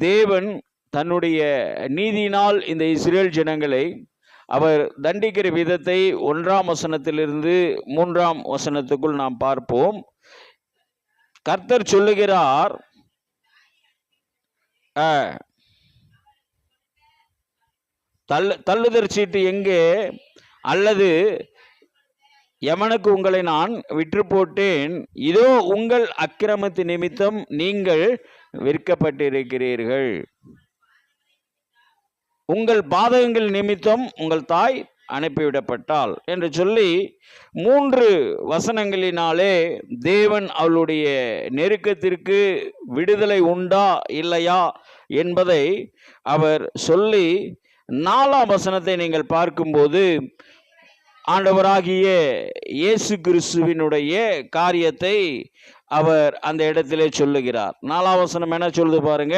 தேவன் தன்னுடைய நீதியினால் இந்த இஸ்ரேல் ஜனங்களை அவர் தண்டிக்கிற விதத்தை 1ஆம் வசனத்திலிருந்து 3ஆம் வசனத்துக்குள் நாம் பார்ப்போம். கர்த்தர் சொல்லுகிறார், தள்ளுதற் சீட்டு எங்கே? அல்லது எவனுக்கு உங்களை நான் விற்று போட்டேன்? இதோ உங்கள் அக்கிரமத்து நிமித்தம் நீங்கள் விற்கப்பட்டிருக்கிறீர்கள். உங்கள் பாதகங்கள் நிமித்தம் உங்கள் தாய் அனுப்பிவிடப்பட்டாள் என்று சொல்லி 3 வசனங்களினாலே தேவன் அவளுடைய நெருக்கத்திற்கு விடுதலை உண்டா இல்லையா என்பதை அவர் சொல்லி 4ஆம் வசனத்தை நீங்கள் பார்க்கும்போது ஆண்டவராகிய இயேசு கிறிஸ்துவினுடைய காரியத்தை அவர் அந்த இடத்திலே சொல்லுகிறார். 4ஆம் வசனம் என்ன சொல்லுது பாருங்க.